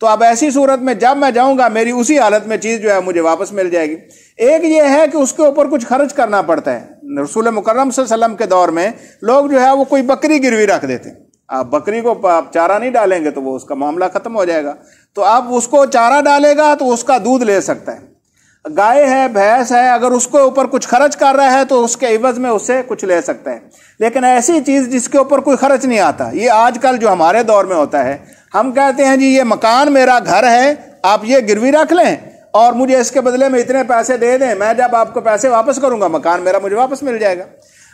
تو اب ایسی صورت میں جب میں جاؤں گا میری اسی حالت میں چیز جو ہے مجھے واپس مل جائے گی۔ ایک یہ ہے کہ اس کے اوپر کچھ خرچ کرنا پڑتا ہے۔ رسول مکرم صلی اللہ علیہ وسلم کے دور میں لوگ جو ہے وہ کوئی بکری گروی رکھ دیتے، آپ بکری کو آپ چارہ نہیں ڈالیں گے تو وہ اس کا معاملہ ختم ہو جائے گا، تو آپ اس کو چارہ ڈالے گا تو اس کا دودھ لے سکتا ہے۔ گائے ہے، بھینس ہے، اگر اس کے اوپر کچھ خرچ کر رہا ہے تو اس کے عوض میں اس سے کچھ لے سکتا ہے۔ لیکن ایسی چیز جس کے اوپر کوئی خرچ نہیں آتا، یہ آج کل جو ہمارے دور میں ہوتا ہے، ہم کہتے ہیں جی یہ مکان میرا گھر ہے، آپ یہ گروی رکھ لیں اور مجھے اس کے بدلے میں اتنے پیسے دے دیں، میں جب آپ کو پیسے واپس کروں گا مکان میرا مجھے واپس مل جائے گا۔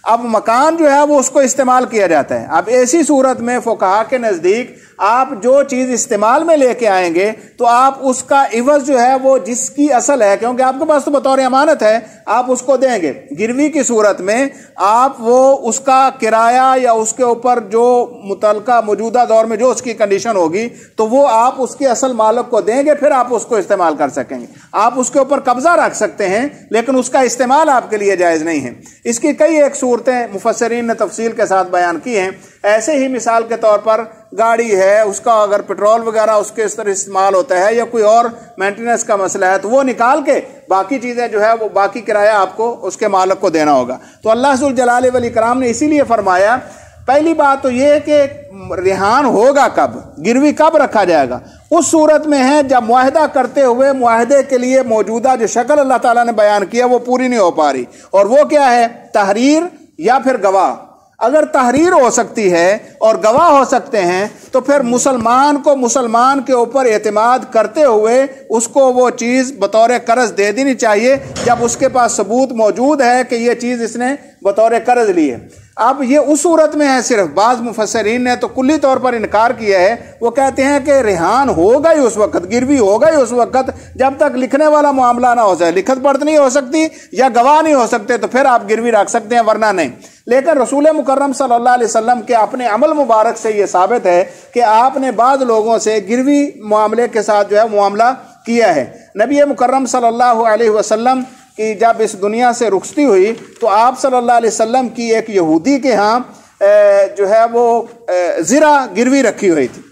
اب مکان جو ہے وہ اس کو استعمال کیا جاتا ہے۔ اب ایسی صورت میں فقہا کے نزدیک آپ جو چیز استعمال میں لے کے آئیں گے تو آپ اس کا عوض جو ہے وہ جس کی اصل ہے، کیونکہ آپ کے پاس تو بطور امانت ہے، آپ اس کو دیں گے۔ گروی کی صورت میں آپ وہ اس کا کرایہ یا اس کے اوپر جو متعلقہ موجودہ دور میں جو اس کی کنڈیشن ہوگی تو وہ آپ اس کے اصل مالک کو دیں گے، پھر آپ اس کو استعمال کر سکیں گے۔ آپ اس کے اوپر قبضہ رکھ سکتے ہیں لیکن اس کا استعمال آپ کے لیے جائز نہیں ہے۔ اس کی کئی ایک صورتیں مفسرین نے تفصیل کے ساتھ بیان کی ہیں۔ ایسے ہی مثال کے طور پر گاڑی ہے، اس کا اگر پیٹرول وغیرہ اس کے اس طرح استعمال ہوتا ہے یا کوئی اور مینٹیننس کا مسئلہ ہے تو وہ نکال کے باقی چیزیں جو ہے وہ باقی کرایہ آپ کو اس کے مالک کو دینا ہوگا۔ تو اللہ ذو الجلال والاکرام نے اسی لیے فرمایا، پہلی بات تو یہ کہ ریحان ہوگا کب، گروی کب رکھا جائے گا، اس صورت میں ہے جب معاہدہ کرتے ہوئے معاہدے کے لیے موجودہ جو شکل اللہ تعالیٰ نے بیان کیا وہ پوری نہیں ہو پا رہی، اور وہ کیا ہے، تحریر یا پھر گواہ۔ اگر تحریر ہو سکتی ہے اور گواہ ہو سکتے ہیں تو پھر مسلمان کو مسلمان کے اوپر اعتماد کرتے ہوئے اس کو وہ چیز بطور قرض دے دینی چاہیے جب اس کے پاس ثبوت موجود ہے کہ یہ چیز اس نے بطور قرض لی ہے۔ اب یہ اس صورت میں ہے، صرف بعض مفسرین نے تو کلی طور پر انکار کیا ہے، وہ کہتے ہیں کہ ریحان ہوگا ہی اس وقت، گروی ہوگا ہی اس وقت جب تک لکھنے والا معاملہ نہ ہو جائے، لکھت پڑھ نہیں ہو سکتی یا گواہ نہیں ہو سکتے تو پھر آپ گروی رکھ سکتے ہیں، ورنہ نہیں۔ لیکن رسول مکرم صلی اللہ علیہ وسلم کے اپنے عمل مبارک سے یہ ثابت ہے کہ آپ نے بعض لوگوں سے گروی معاملے کے ساتھ جو ہے معاملہ کیا ہے۔ نبی مکرم صلی اللہ علیہ وسلم کی جب اس دنیا سے رخصتی ہوئی تو آپ صلی اللہ علیہ وسلم کی ایک یہودی کے ہاں جو ہے وہ زرہ گروی رکھی ہوئی تھی۔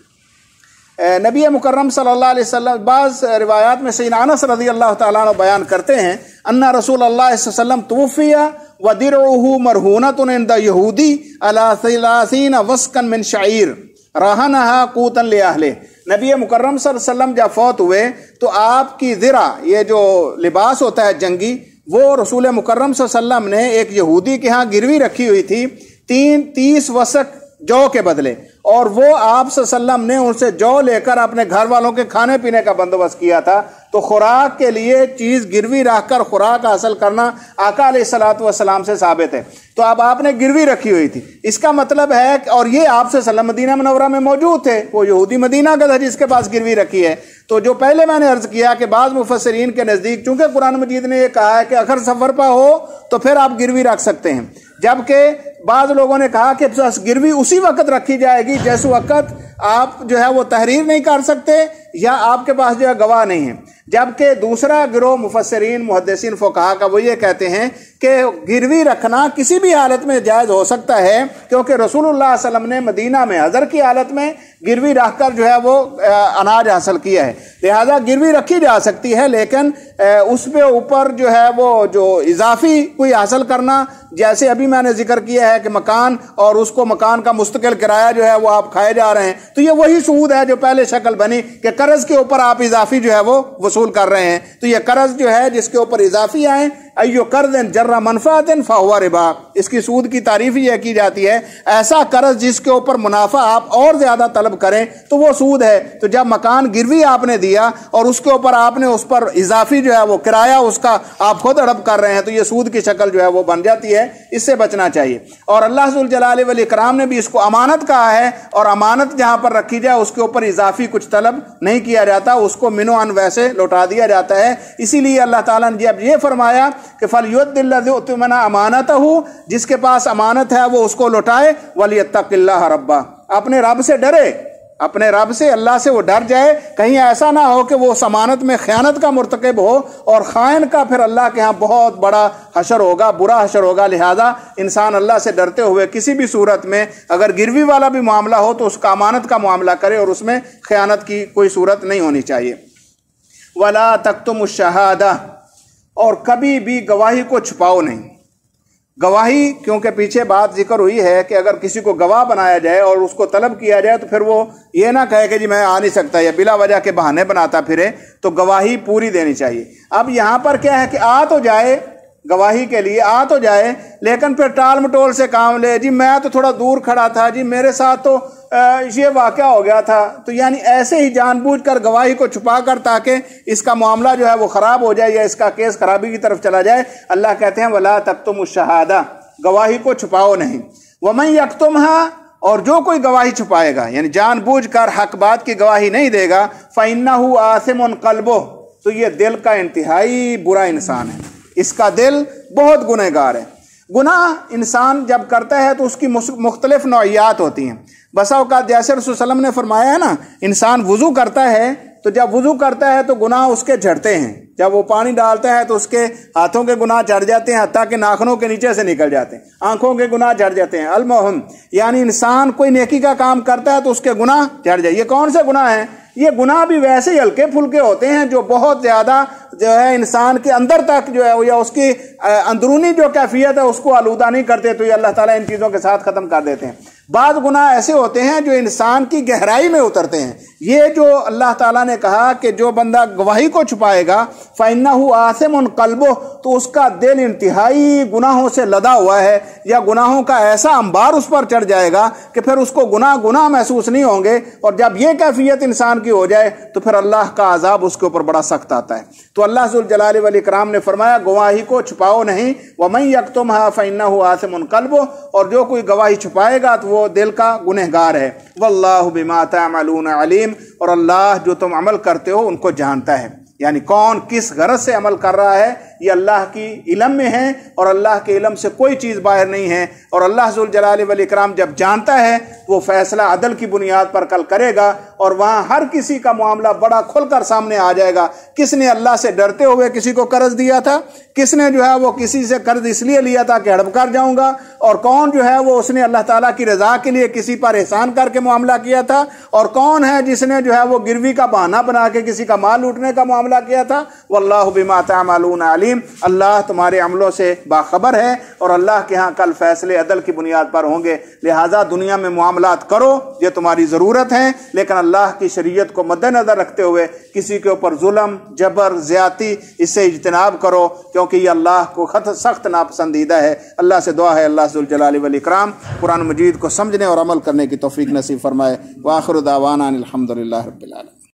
نبی مکرم صلی اللہ علیہ وسلم بعض روایات میں سیدنا انس رضی اللہ تعالیٰ عنہ بیان کرتے ہیں ان رسول اللہ صلی اللہ علیہ وسلم توفی ودرعہ مرہونۃ عند یہودی علی 30 وسقا من شعیر رہنہا قوتا لأہلہ۔ نبی مکرم صلی اللہ علیہ وسلم جب فوت ہوئے تو آپ کی زرہ، یہ جو لباس ہوتا ہے جنگی، وہ رسول مکرم صلی اللہ علیہ وسلم نے ایک یہودی کے ہاں گروی رکھی ہوئی تھی 30 وسق جو کے بدلے، اور وہ آپ صلی اللہ علیہ وسلم نے ان سے جو لے کر اپنے گھر والوں کے کھانے پینے کا بندوبست کیا تھا۔ تو خوراک کے لیے چیز گروی رکھ کر خوراک حاصل کرنا آقا علیہ الصلوۃ والسلام سے ثابت ہے۔ تو اب آپ نے گروی رکھی ہوئی تھی، اس کا مطلب ہے اور یہ آپ سے وسلم مدینہ منورہ میں موجود تھے، وہ یہودی مدینہ کا تھا جس کے پاس گروی رکھی ہے۔ تو جو پہلے میں نے عرض کیا کہ بعض مفسرین کے نزدیک چونکہ قرآن مجید نے یہ کہا ہے کہ اگر سفر پہ ہو تو پھر آپ گروی رکھ سکتے ہیں، جبکہ بعض لوگوں نے کہا کہ گروی اسی وقت رکھی جائے گی جیسے وقت آپ جو ہے وہ تحریر نہیں کر سکتے یا آپ کے پاس جو ہے گواہ نہیں ہے۔ جبکہ دوسرا گروہ مفسرین محدثین فقہا کا وہ یہ کہتے ہیں کہ گروی رکھنا کسی بھی حالت میں جائز ہو سکتا ہے، کیونکہ رسول اللہ صلی اللہ علیہ وسلم نے مدینہ میں حضر کی حالت میں گروی رکھ کر جو ہے وہ اناج حاصل کیا ہے، لہذا گروی رکھی جا سکتی ہے، لیکن اس پہ اوپر جو ہے وہ جو اضافی کوئی حاصل کرنا، جیسے ابھی میں نے ذکر کیا ہے کہ مکان اور اس کو مکان کا مستقل کرایہ جو ہے وہ آپ کھائے جا رہے ہیں، تو یہ وہی سود ہے جو پہلے شکل بنی کہ قرض کے اوپر آپ اضافی جو ہے وہ وصول کر رہے ہیں۔ تو یہ قرض جو ہے جس کے اوپر اضافی آئیں، ایو قرض جر منفعت فہو ربا، اس کی سود کی تعریف یہ کی جاتی ہے ایسا قرض جس کے اوپر منافع آپ اور زیادہ طلب کریں تو وہ سود ہے۔ تو جب مکان گروی آپ نے دیا اور اس کے اوپر آپ نے اس پر اضافی جو ہے وہ کرایہ اس کا آپ خود ہڑپ کر رہے ہیں تو یہ سود کی شکل جو ہے وہ بن جاتی ہے، اس سے بچنا چاہیے۔ اور اللہ ذو الجلال والاکرام نے بھی اس کو امانت کہا ہے، اور امانت جہاں پر رکھی جائے اس کے اوپر اضافی کچھ طلب نہیں کیا جاتا، اس کو منو ان ویسے لوٹا دیا جاتا ہے۔ اسی لیے اللہ تعالیٰ نے جب یہ فرمایا کہ فَلْيُؤْدِ الَّذِي اؤْتُمِنَ أَمَانَتَهُ، جس کے پاس امانت ہے وہ اس کو لوٹائے، وَلْيَتَّقِ اللَّهَ رَبَّهُ، اپنے رب سے ڈرے، اپنے رب سے، اللہ سے وہ ڈر جائے، کہیں ایسا نہ ہو کہ وہ ضمانت میں خیانت کا مرتکب ہو، اور خائن کا پھر اللہ کے ہاں بہت بڑا حشر ہوگا، برا حشر ہوگا۔ لہذا انسان اللہ سے ڈرتے ہوئے کسی بھی صورت میں اگر گروی والا بھی معاملہ ہو تو اس کا امانت کا معاملہ کرے، اور اس میں خیانت کی کوئی صورت نہیں ہونی چاہیے۔ وَلَا تَكْتُمُ الشَّهَادَةَ، اور کبھی بھی گواہی کو چھپاؤ نہیں۔ گواہی، کیونکہ پیچھے بات ذکر ہوئی ہے کہ اگر کسی کو گواہ بنایا جائے اور اس کو طلب کیا جائے تو پھر وہ یہ نہ کہے کہ جی میں آ نہیں سکتا، یا بلا وجہ کے بہانے بناتا پھرے، تو گواہی پوری دینی چاہیے۔ اب یہاں پر کیا ہے کہ آ تو جائے، گواہی کے لیے آ تو جائے، لیکن پھر ٹال مٹول سے کام لے، جی میں تو تھوڑا دور کھڑا تھا، جی میرے ساتھ تو یہ واقعہ ہو گیا تھا، تو یعنی ایسے ہی جان بوجھ کر گواہی کو چھپا کر تاکہ اس کا معاملہ جو ہے وہ خراب ہو جائے یا اس کا کیس خرابی کی طرف چلا جائے، اللہ کہتے ہیں وَلَا تَكْتُمُ الشَّهَادَةَ، گواہی کو چھپاؤ نہیں۔ وَمَن يَكْتُمْهَا، اور جو کوئی گواہی چھپائے گا، یعنی جان بوجھ کر حق بات کی گواہی نہیں دے گا، فَإِنَّهُ آثِمٌ قَلْبُهُ، تو یہ دل کا انتہائی برا انسان ہے، اس کا دل بہت گنہگار ہے۔ گناہ انسان جب کرتا ہے تو اس کی مختلف نوعیات ہوتی ہیں۔ بسا اوقات جیسے رسول صلی اللہ علیہ وسلم نے فرمایا ہے نا، انسان وضو کرتا ہے تو جب وضو کرتا ہے تو گناہ اس کے جھڑتے ہیں، جب وہ پانی ڈالتا ہے تو اس کے ہاتھوں کے گناہ جھڑ جاتے ہیں، حتیٰ کہ ناخنوں کے نیچے سے نکل جاتے ہیں، آنکھوں کے گناہ جھڑ جاتے ہیں۔ المہم، یعنی انسان کوئی نیکی کا کام کرتا ہے تو اس کے گناہ جھڑ جائے۔ یہ کون سے گناہ ہیں؟ یہ گناہ بھی ویسے ہی ہلکے پھلکے ہوتے ہیں جو بہت زیادہ جو ہے انسان کے اندر تک جو ہے یا اس کی اندرونی جو کیفیت ہے اس کو آلودہ نہیں کرتے، تو یہ اللہ تعالیٰ ان چیزوں کے ساتھ ختم کر دیتے ہیں۔ بعض گناہ ایسے ہوتے ہیں جو انسان کی گہرائی میں اترتے ہیں۔ یہ جو اللہ تعالیٰ نے کہا کہ جو بندہ گواہی کو چھپائے گا فَإِنَّهُ آثِمٌ قَلْبُهُ، تو اس کا دل انتہائی گناہوں سے لدا ہوا ہے، یا گناہوں کا ایسا انبار اس پر چڑھ جائے گا کہ پھر اس کو گناہ محسوس نہیں ہوں گے، اور جب یہ کیفیت انسان کی ہو جائے تو پھر اللہ کا عذاب اس کے اوپر بڑا سخت آتا ہے۔ تو اللہ ذوالجلال والاکرام نے فرمایا گواہی کو چھپاؤ نہیں، وَمَن يَكْتُمْهَا فَإِنَّهُ آثِمٌ قَلْبُهُ، اور جو کوئی گواہی چھپائے گا تو وہ دل کا گنہگار ہے۔ وَاللَّهُ بِمَا تَعْمَلُونَ عَلِيمٌ، اور اللہ جو تم عمل کرتے ہو ان کو جانتا ہے، یعنی کون کس غرض سے عمل کر رہا ہے یہ اللہ کی علم میں ہے، اور اللہ کے علم سے کوئی چیز باہر نہیں ہے، اور اللہ ذوالجلال والاکرام جب جانتا ہے وہ فیصلہ عدل کی بنیاد پر کل کرے گا، اور وہاں ہر کسی کا معاملہ بڑا کھل کر سامنے آ جائے گا۔ کس نے اللہ سے ڈرتے ہوئے کسی کو قرض دیا تھا، کس نے جو ہے وہ کسی سے قرض اس لیے لیا تھا کہ ہڑپ کر جاؤں گا، اور کون جو ہے وہ اس نے اللہ تعالیٰ کی رضا کے لیے کسی پر احسان کر کے معاملہ کیا تھا، اور کون ہے جس نے جو ہے وہ گروی کا بہانہ بنا کے کسی کا مال لوٹنے کا معاملہ کیا تھا۔ واللہ بما تعملون علیم، اللہ تمہارے عملوں سے باخبر ہے، اور اللہ کے ہاں کل فیصلے عدل کی بنیاد پر ہوں گے۔ لہٰذا دنیا میں معاملات کرو یہ تمہاری ضرورت ہیں، لیکن اللہ کی شریعت کو مد نظر رکھتے ہوئے کسی کے اوپر ظلم، جبر، زیادتی اس سے اجتناب کرو، کیونکہ یہ اللہ کو سخت ناپسندیدہ ہے۔ اللہ سے دعا ہے اللہ ذوالجلال والاکرام قرآن مجید کو سمجھنے اور عمل کرنے کی توفیق نصیب فرمائے۔ وآخر دعوانا الحمدللہ رب العالمین۔